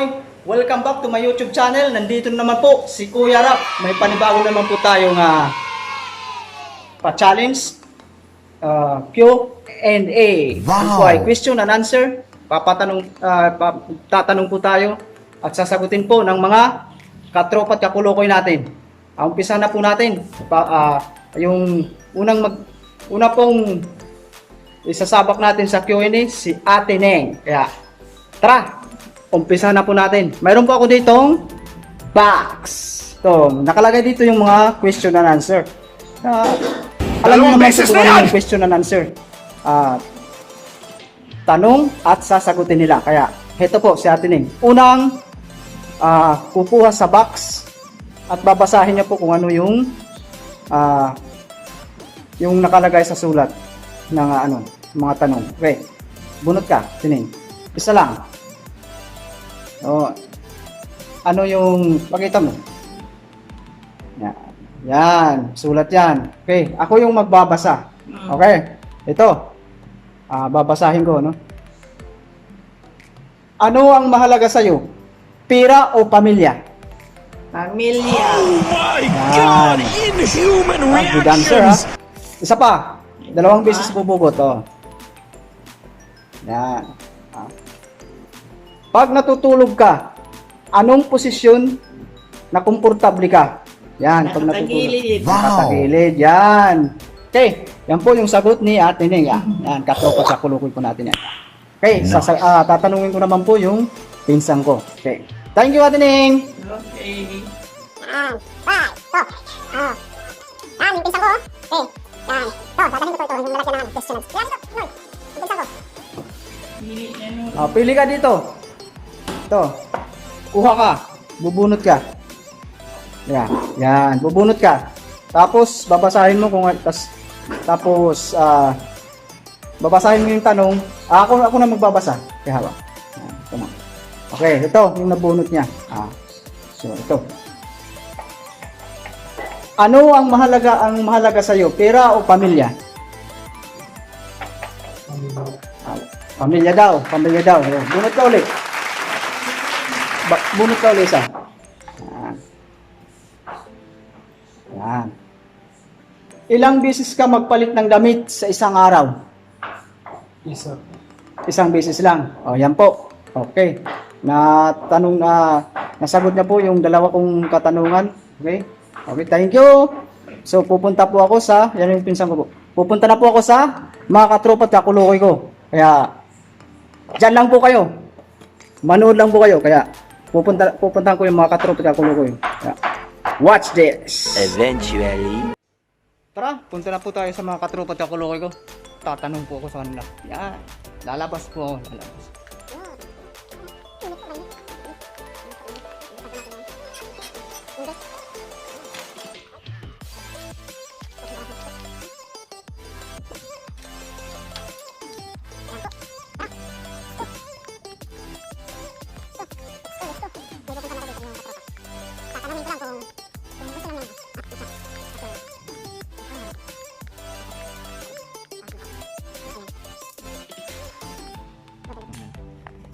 Pinoy! Welcome back to my YouTube channel. Nandito naman po si Kuya Rap. May panibago naman po tayong pa-challenge. Q&A. Wow. Po ay question and answer. Tatanong po tayo at sasagutin po ng mga katropa at kakulokoy natin. Umpisa na po natin. Yung una pong isasabak natin sa Q&A si Ate Neng. Kaya tara, umpisa na po natin. Mayroon po ako ditong box. Ito, nakalagay dito yung mga question and answer. Alam niyo naman kung ano yung question and answer. Tanong at sasagutin nila. Kaya, heto po si Ate Neng. Unang kukuha sa box at babasahin niya po kung ano yung nakalagay sa sulat ng mga tanong. Okay. Bunot ka, Tineng. Isa lang. Ano yung pakita mo? Yan. Sulat yan. Okay. Ako yung magbabasa. Okay. Ito. Babasahin ko, no? Ano ang mahalaga sa'yo? Pira o pamilya? Pamilya. Oh my God! Inhuman Good answer, ha? reactions! Isa pa. 2 beses bubugot, oh. Yan. Pag natutulog ka, anong posisyon na komportable ka? Yan, pag natutulog. Nakatagilid. Nakatagilid, yan. Okay, yan po yung sagot ni Ate Neng. Yan, katropa sa kulukoy po natin yan. Okay, tatanungin ko naman po yung pinsang ko. Okay. Thank you, Ate Neng. Okay. Yung pinsan ko. Okay. Yan. Dadahin ko ito. Yung lalagyan naman. Question. Yan ito. Yung pinsan ko. Pili niya no. Pili ka dito. Ito. Kuha ka. Bubunot ka. Yan. Yan. Bubunot ka. Tapos, babasahin mo kung... Tapos, babasahin mo yung tanong. Ako na magbabasa. Kaya haba. Yan. Ito na. Okay. Ito. Yung nabunot niya. So, ito. Ano ang mahalaga sa iyo? Pera o pamilya? Pamilya daw. Bunot ka ulit. Bunot ka ulit isa. Yan. Ilang beses ka magpalit ng damit sa isang araw? Isang beses lang. Yan po. Okay. Nasagot niya po yung 2 kong katanungan. Okay? Okay, thank you. So, pupunta po ako sa, yan yung pinsan ko po. Pupunta na po ako sa mga katropa at kakulokoy ko. Kaya, dyan lang po kayo. Manood lang po kayo. Kaya, pupuntahan ko yung mga katropa at kakulokoy. Kaya, watch this. Eventually. Tara, punta na po tayo sa mga katropa at kakulokoy ko. Tatanong po ako sa kanila. Yan. Lalabas po ako.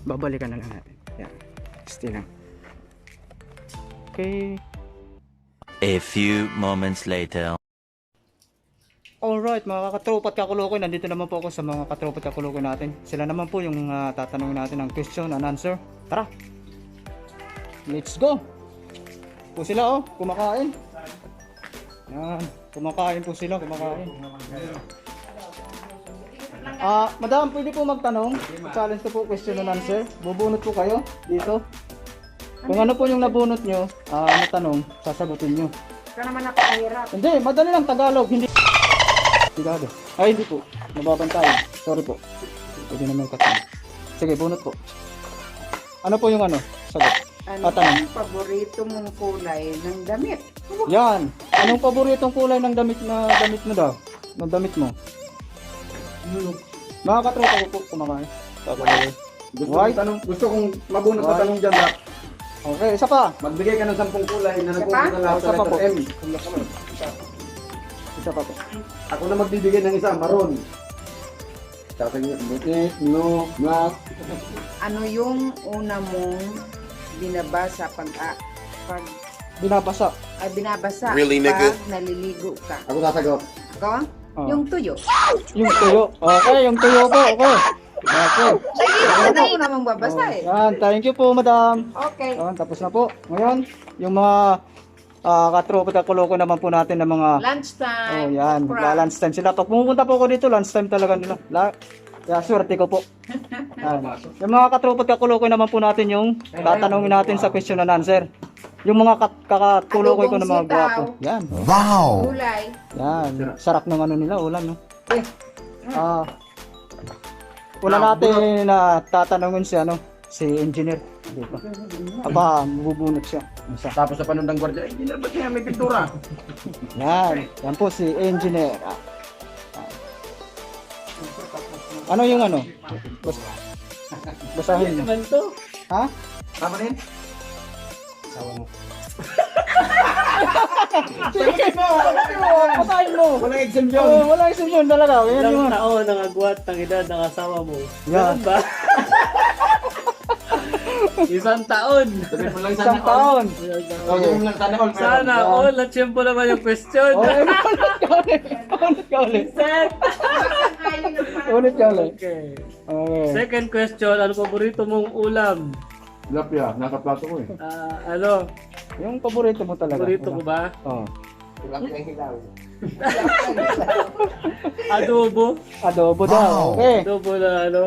Babalikan na lang natin. Yan. Stay lang. Okay. A few moments later. Alright, mga katropa at kakulokoy, nandito naman po ako sa mga katropa at kakulokoy natin. Sila naman po yung tatanungin natin ng question and answer. Tara! Let's go! Po sila kumakain. Yan, kumakain po sila, madam, pwede po magtanong. Challenge ko po question and answer. Bubunot po kayo dito. Kung ano po yung nabunot nyo, na tanong, sasagutin nyo. Ikaw naman napakahirap. Hindi, madali lang Tagalog, hindi. Sigado. Ay, hindi po. Nababantayan. Sorry po. Pwede naman katanong. Sige, bunot po. Ano po yung sagot? Ano ang paborito mong kulay ng damit? Yan. Anong paboritong kulay ng damit mo daw? Ng damit mo? Mga katropa ko po kumakain. White? Gusto kong mabunot na tanong dyan, Rap. Okay, isa pa. Magbigay ka ng 10 kulay na Isa nagpunta pa? na Isa sa pa po. letter M. Isa pa po. Ako na magbibigay ng isa, maroon. Tapos buti, no, black. Ano yung una mong binabasa pag Binabasa. binabasa Really, pag nigga? naliligo ka. Ako sasagot. Ako? Oh. Yung tuyo. Yung tuyo. Okay, yung tuyo po. Okay. Okay. Ano mo namang babasa eh. Yan, thank you po, madam. Okay. Yan, tapos na po. Ngayon, yung mga katropa at kuloko naman po natin ng mga Lunchtime. oh, yan. Lunch time sila. Pag pumunta po ako dito, lunch time talaga nila. Kaya swerte ko po. Yan. Yung mga katropa at kuloko naman po natin yung tatanungin natin sa question and answer. Yung mga kakatulokoy ko ng mga Adobong gwapo. sitaw. Yan. Gulay. Yan. Sarap ng ano nila, ulam, no? Wala natin na tatanungin si si engineer. Dito. Aba, mabubunot siya. Isa. Tapos sa panundang gwardiya, engineer, ba't niya may pintura? Yan. Yan po si engineer. Ano yung ano? Basahin mo. Ha? Tama rin? Basahin mo. Walang exemption. Oh, wala exemption talaga. Yan yung Ilang taon nangagwat ng edad ng asawa mo? Yan. Ganun ba? Isang taon. Sabihin mo lang Isang taon. Sabihin mo lang sana all. Sana all. At siyempre naman yung question. Okay, ulit ka ulit. Ulit ka ulit. Okay. Okay. Second question, ano paborito mong ulam? Tilapia, nasa plato ko eh. Ano? Yung paborito mo talaga. Paborito ko ba? Oh. Tilapia yung hilaw. Adobo. Adobo daw. Okay. Adobo na ano?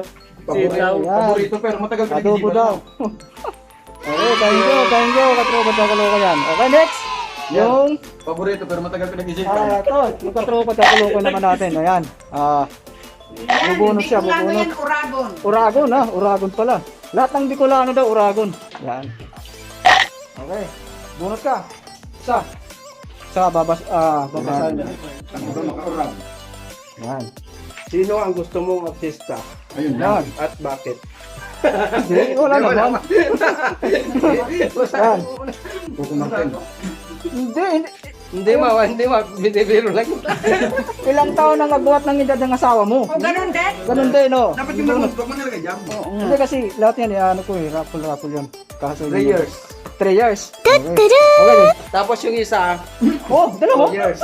Sitaw. Yan. Paborito pero matagal Adobo daw. Okay, thank you. Thank you. Katropa at kaloko yan. Okay, next. Yung Paborito pero matagal pinag-isipan. ito, yung katropa at kaloko naman natin. Ayan. Bubunot siya, Bicolano bubunot. yan, Uragon. Uragon Uragon pala. Lahat ng Bicolano daw Uragon. Yan. Okay. Bunot ka. Sa babasahin. Ano makaurang? Yan. Sino ang gusto mong artista Ayun Yan. at bakit? Hindi, wala naman. Yan. Kukumakin. Hindi. Hindi binibiro lang. Ilang taon nang nagbuhat ng edad ng asawa mo? O ganun din? Ganun din, no? Dapat yung marunong, huwag mo nilagay dyan. Hindi kasi lahat yan, ano ko eh, raffle yun. Kaso 3 years. 3 years. Okay. Okay. Tapos yung isa, Oh, dalawa. 2 years.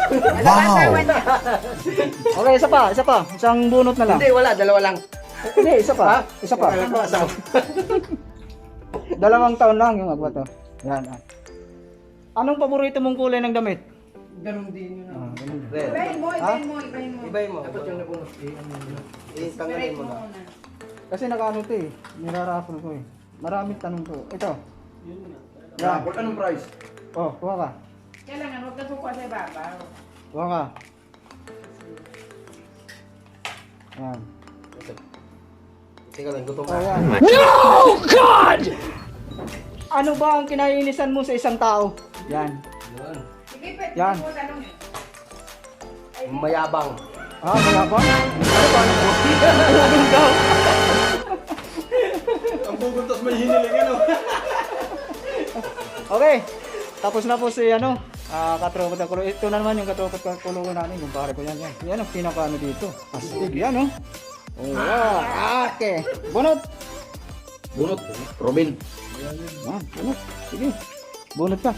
Okay, isa pa. Isang bunot na lang. Hindi, wala. Dalawa lang. Hindi, isa pa. Isa pa. Alam ko, asawa. 2 taon lang yung agwa to. Yan. Anong paborito mong kulay ng damit? Ganun din yun. Ibahin mo, ibahin mo, ibahin mo. Ibahin mo. Dapat yung nabunod. Tanggalin mo na. Kasi nakaano to eh. Niraraffle ko eh. Maraming tanong ko. Ito. Yan. Anong price? Oh, kuha ka. Kailangan huwag ka suka sa ibabaw. Kuha ka. Yan. Teka lang, gutom Oh, ka. yan. No, God! Ano ba ang kinainisan mo sa isang tao? Yan. Sige, pwede Yan. mo tanong. Mayabang. Kaya ba? Ano ba? Ano daw? Ang pupuntas may hiniling ano. Okay. Tapos na po si katropat at kulo. Ito na naman yung katropat at kulo namin. Yung pare ko yan. Yan ang pinaka dito. Astig yan, no? Oh, wow. Okay. Bunot. Bunot. Robin. Yan, bunot. Sige. Bunot ka.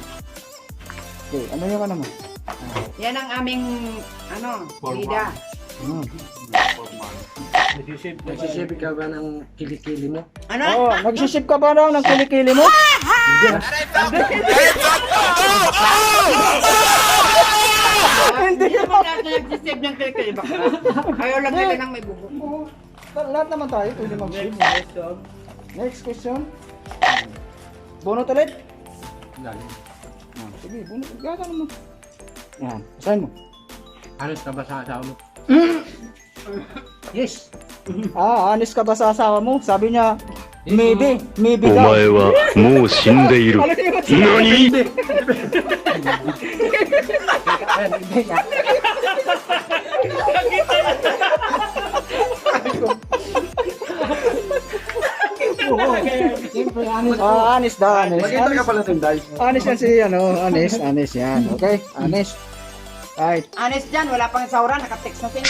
Okay, ano yung ano mo? Yan ang aming, bida. Nagsisipig ka ba ng kilikili mo? Ano? Oh, nagsisip ka ba daw ng kilikili mo? Hindi naman natin nagsisave ng kaya baka. Ayaw lang nila ng may bubo. Lahat naman tayo pwede mag-save. Next question. Bunot ulit? Sige, bunot. Gagano mo. Yan, basahin mo. Anos ka ba sa asawa mo? Yes. Honest ka ba sa asawa mo? Sabi niya, maybe daw. お前はもう死んでいる。何 Honest daw, honest. Magkita ka pala ng dice. Honest yan si, honest yan. Okay? Honest. Right. Honest dyan, wala pang saura, naka-text na sila.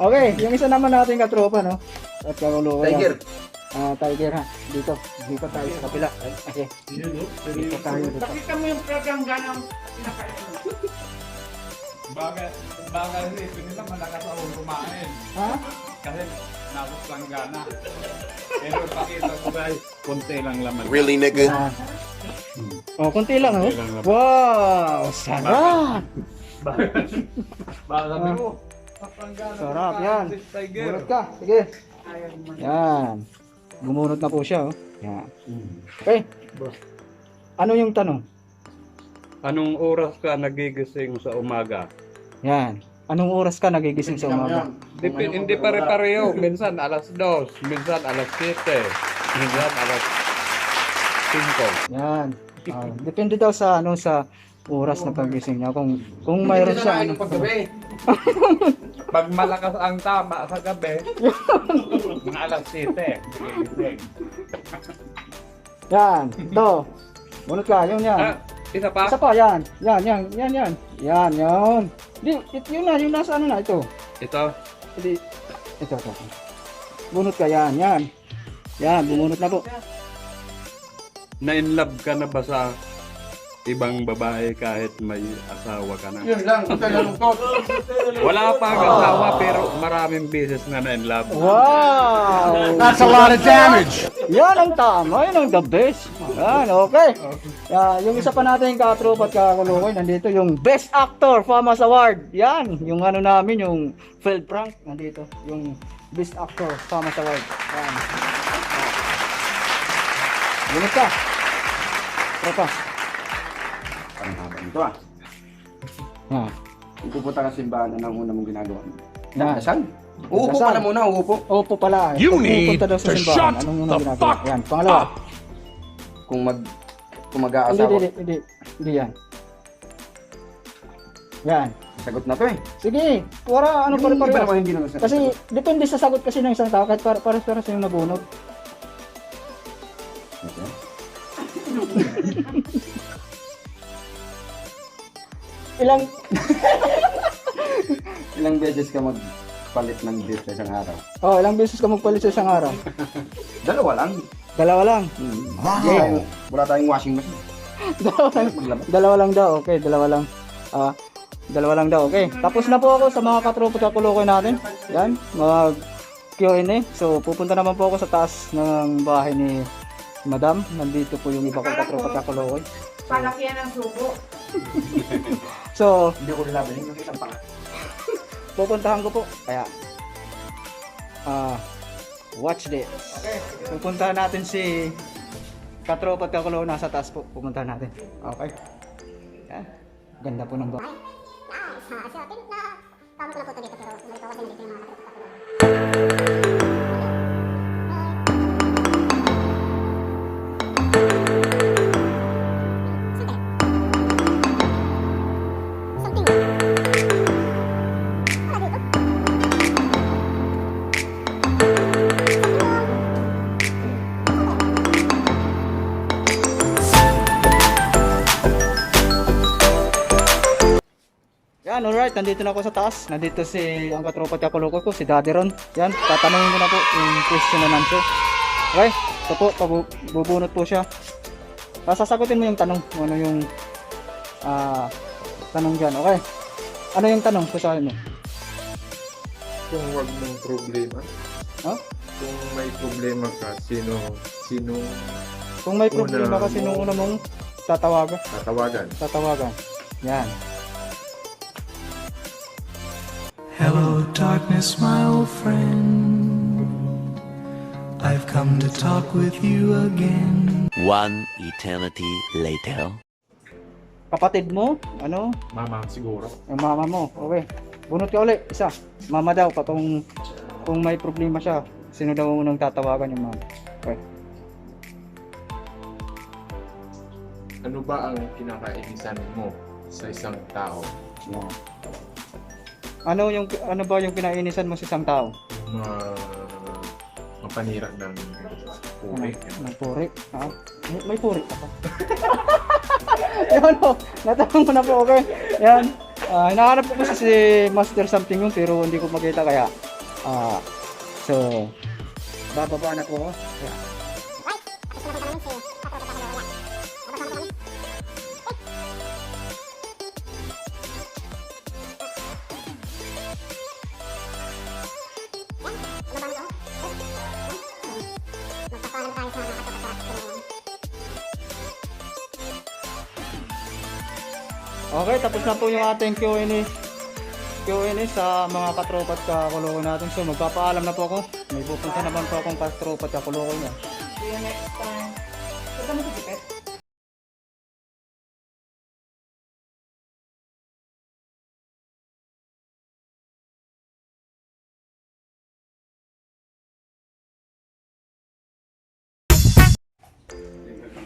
Okay, yung isa naman natin katropa, no? At kakulo ko Tiger. Tiger ha. Dito tayo sa kapila. Okay. Dito tayo dito. Pakita mo yung program ganang pinakain mo. Bagay rito nila malakas akong kumain. Ha? Kasi nabot lang gana. Pero pakita ko guys, konti lang laman. Really, nigga? Oh, konti lang oh. Konti lang naman. Wow, sarap. Baka sabi mo, Sarap yan. Tiger. Gumunot ka. Sige. Yan. Gumunot na po siya oh. Yan. Okay. Ano yung tanong? Anong oras ka nagigising sa umaga? Yan. Anong oras ka nagigising sa umaga? Hindi pare-pareho. Minsan alas 2, minsan alas 7, minsan alas 5. Yan. Depende daw sa sa oras na pagising niya. Kung mayroon siya ano. Pag malakas ang tama sa gabi, mga alas 7. nagigising. Yan. Ito. Bunot ka. Yun yan. Isa pa? Isa pa. Yan. Yan. Yan. Yun. Yun na. Yung nasa ano na. Ito. Ito. Hindi. Ito. Bunot ka. Yan. Yan. Bumunot na po. Na-inlove ka na ba sa ibang babae kahit may asawa ka na? Yun lang, ito lang to. Wala pa ang asawa pero maraming beses na na-inlove. Wow! That's a lot of damage! Yan ang tama. Yan ang the best. Yan. Okay. Yung isa pa natin katropa at kakulukoy. Nandito yung Best Actor Famas Award. Yan. Yung ano namin. Yung failed prank. Nandito. Yung Best Actor Famas Award. Yan. Gunit ka. Tropa. Parang haba nito ah. Yan. Kung pupunta ka sa simbahan, ano ang una mong ginagawa? Yan. Dasal? Uupo Dasal. pala muna, uupo. Opo pala. You Kung need pupunta daw sa to simbahan, shut anong the unang ginagawa? fuck Yan. Pangalawa. Kung mag-aasawa. Hindi yan. Yan. Sagot na to eh. Sige. Para ano Yung iba pare-pareho. naman hindi naman sagot. Kasi depende sa sagot kasi ng isang tao kahit para sa yung nabunot. Okay. Ilang beses ka magpalit ng dish sa isang araw? Ilang beses ka magpalit sa isang araw? Dalawa lang. Dalawa lang. Wala tayong washing machine. Dalawa lang daw. Okay, dalawa lang. Dalawa lang daw. Okay. Tapos na po ako sa mga katropa at kakulokoy natin. Yan, mag Q&A. So, pupunta naman po ako sa taas ng bahay ni Madam. Nandito po yung iba kong katropa at kakulokoy. Palakihan ng subo. So, Hindi ko laban yung nakita pa. pupuntahan ko po. Kaya, watch this. Okay. Pupuntahan natin si katropa at kakulokoy nasa taas po. Pupuntahan natin. Okay. Yan. Ganda po ng bahay. Nice. So, I think na tama ko na po ito dito pero malito kasi nandito yung mga kapatid. Yan, alright, nandito na ako sa taas. Nandito si ang katropa at kakulokoy ko, si Daddy Ron. Yan, tatanungin ko na po yung question and answer. Okay, ito po, bubunot po siya. Sasagutin mo yung tanong, kung ano yung tanong dyan, okay? Ano yung tanong, sasabihin mo? Kung wag mong problema. Ha? Kung may problema ka, sino Kung may problema kasi nung una mong tatawagan. tatawagan? Yan. Hello, darkness, my old friend. I've come to talk with you again. One eternity later. Kapatid mo, ano? Mama, siguro. Yung mama mo, okay. Bunot ka ulit, isa. Mama daw, kung may problema siya, sino daw unang tatawagan yung mama? Okay. Ano ba ang kinakainisan mo sa isang tao? Yan. Ano ba yung kinainisan mo sa isang tao? Mapanira ng puri. Ng puri? Ha? May puri ka pa. Yan o, natanong ko na po, okay? Yan. Hinahanap ko kasi si Master something yun pero hindi ko makita kaya. So, bababa na po ako. Kaya, okay, tapos na po yung ating Q&A sa mga katropa at kakuloko natin. So magpapaalam na po ako. May pupunta naman po akong katropa at kakuloko niya. See you next time. Punta mo sa Pipet.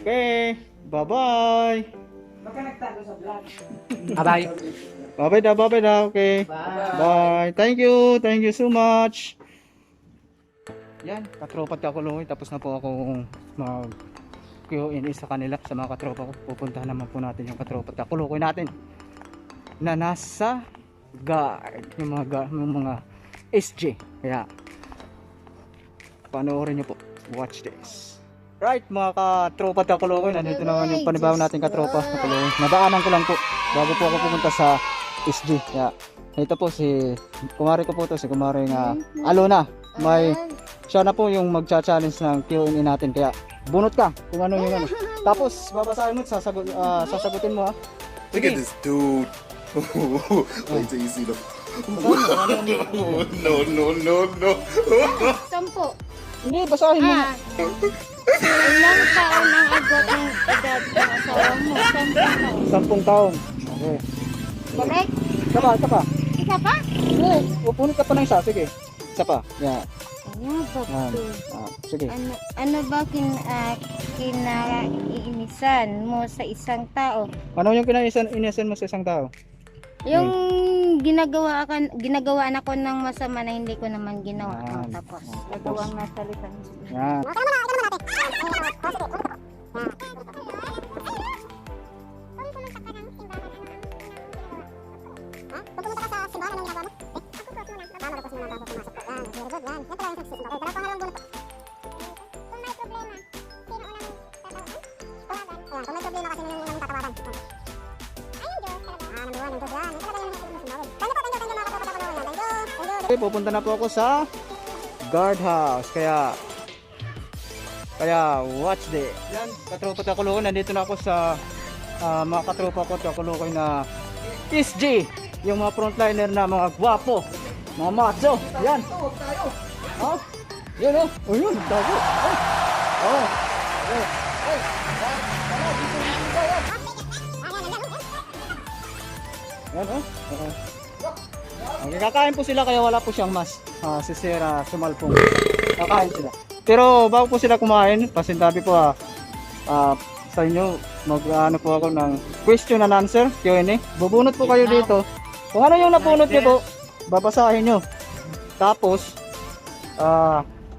Okay, bye-bye. Baka nagtago sa vlog. Bye-bye. Bye-bye na, okay. Bye. Thank you so much. Yan, katropa at kakuloko. Tapos na po akong mag Q&A sa kanila, sa mga katropa ko. Pupuntahan naman po natin yung katropa at kakuloko natin na nasa guard, yung mga SJ. Kaya panoorin nyo po. Watch this. Right, mga katropa at kakuloko, nandito naman yung panibawang natin katropa at kakuloko. Nadaanan ko lang po bago po ako pumunta sa SG. Kaya ito po si kumari ko po to, si kumari nga Alona. Siya na po yung magcha-challenge ng Q&A natin. Kaya bunot ka kung ano yung ano. Tapos babasahin mo at sasagutin mo, ha. Look at this dude. Wait till you see the. No. Sampo. Hindi, basahin mo. Ilang taon ang agad ng edad ng asawa mo? 10 taon. Okay. Correct? Isa pa. Isa pa? Yes. Punot ka pa ng isa. Sige. Isa pa. Yan. Ano ba ito? Sige. Ano ba kinaiinisan mo sa isang tao? Ano yung inisan mo sa isang tao? Yung ginagawaan ako ng masama na hindi ko naman ginawa. Tapos nagawang nasa lisan. Yan. Okay, pupunta na po ako sa guardhouse. Kaya watch this. Yan, katropa at kakuloko, nandito na ako sa mga katropa ko at kakuloko na SG, yung mga frontliner na mga gwapo, mga macho. Yan. Oh, yun oh. Oh, yun, tago. Oh. Yan oh. Okay, kakain po sila kaya wala po siyang mas. Si Sir Sumalpong. Kakain sila. Pero bago po sila kumain, pasintabi po sa inyo, mag-ano po ako ng question and answer, Q&A. Bubunot po kayo dito. Kung ano yung napunot niyo po, babasahin nyo. Tapos,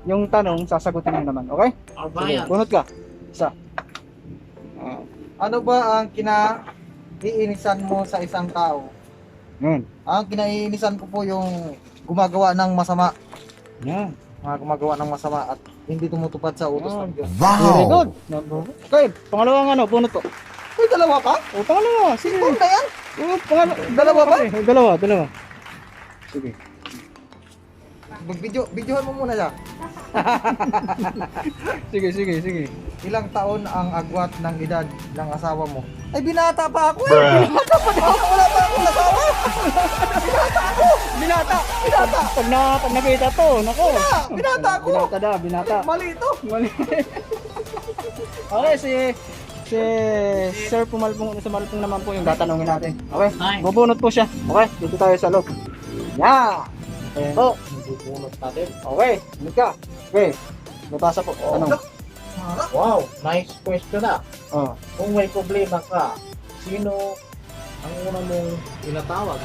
yung tanong, sasagutin nyo naman. Okay? Sige, bunot ka. Isa. Ano ba ang kinaiinisan mo sa isang tao? Yan. Ang kinaiinisan ko po yung gumagawa ng masama. Yan. Mga gumagawa ng masama at hindi tumutupad sa utos ng Diyos. Very good. Okay, pangalawang ano, bunot po. Uy, dalawa pa? O, pangalawa. Sige. Ano na yan? Dalawa ba? Dalawa. Sige. Videohan mo muna siya. Sige. Ilang taon ang agwat ng edad ng asawa mo? Ay, binata pa ako eh. Binata pa ako. Wala pa akong asawa. Binata. Pag nakita to, nako. Binata ako. Binata. Mali ito. Mali. Okay, si Sir Sumalpong naman po yung tatanungin natin. Okay? Bubunot po siya. Okay, dito tayo sa loob. Yeah. Po. Bubunot natin. Okay, hindi ka. Okay. Nabasa po. Tanong. Wow, nice question na. Oh. Kung may problema ka, sino ang una mong tinatawag?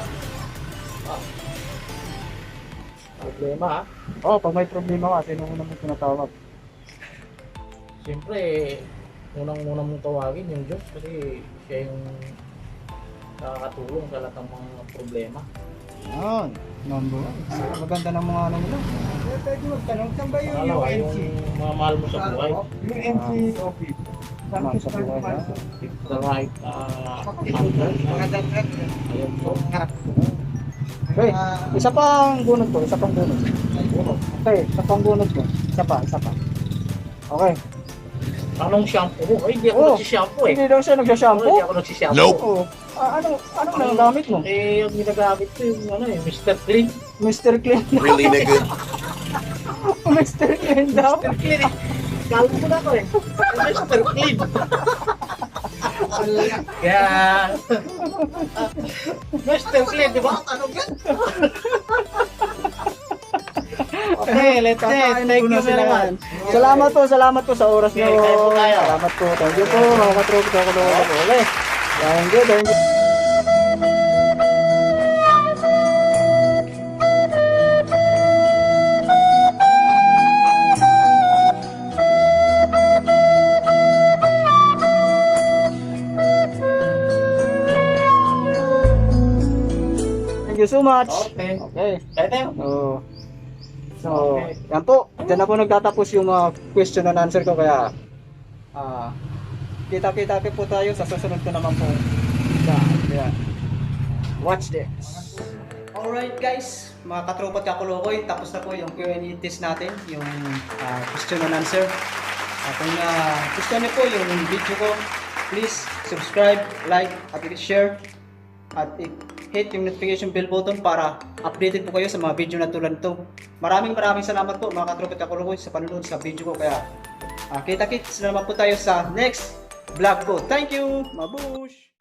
Problema ha? Oh, pag may problema ka, sino muna mo tinatawag? Siyempre, unang-una mong tawagin yung Diyos kasi siya yung nakakatulong sa lahat ng mga problema. Yan. Number 1. Maganda ng mga ano nila. Pwede magtanong, saan ba yung UNC? Mga mahal mo sa buhay. UNC office. Saan Mahal sa buhay, ha? The right answer. Ayun po. Okay, isa pang bunot ko, isa pang bunot. Okay, isa pang bunot ko. Isa pa. Okay. Anong shampoo mo? Ay, hindi ako Oh, nagsishampoo eh. Hindi daw siya nagsashampoo? Hindi ako nagsishampoo. Nope. Oo. Anong nagagamit mo? Eh, yung ginagamit ko yung ano eh, Mr. Clean. Mr. Clean. Really, nigga? Mr. Clean daw. Mr. Clean eh. Kala ko na ko eh. Mr. Clean. Kaya... Mr. Clean, di ba? Ano yan? Okay, let's Kakain thank ko you na sila, very man. much. Salamat po sa oras Okay, niyo. kain po tayo. Salamat po. Thank you po mga katropa ko po. Ulit. Thank you. Thank you so much. Okay. Okay. Kaya tayo. So, yan po. Diyan na po nagtatapos yung mga question and answer ko. Kaya, kita-kita po tayo sa susunod ko naman po. Yeah. Watch this. Alright guys, mga katropa at kakulokoy, tapos na po yung Q&A test natin, yung question and answer. Kung gusto niyo po yung video ko, please subscribe, like, at i-share, at hit yung notification bell button para updated po kayo sa mga video na tulad nito. Maraming salamat po mga katropa at kakulokoy sa panonood sa video ko. Kaya kita-kits na naman po tayo sa next vlog ko. Thank you! Mabush!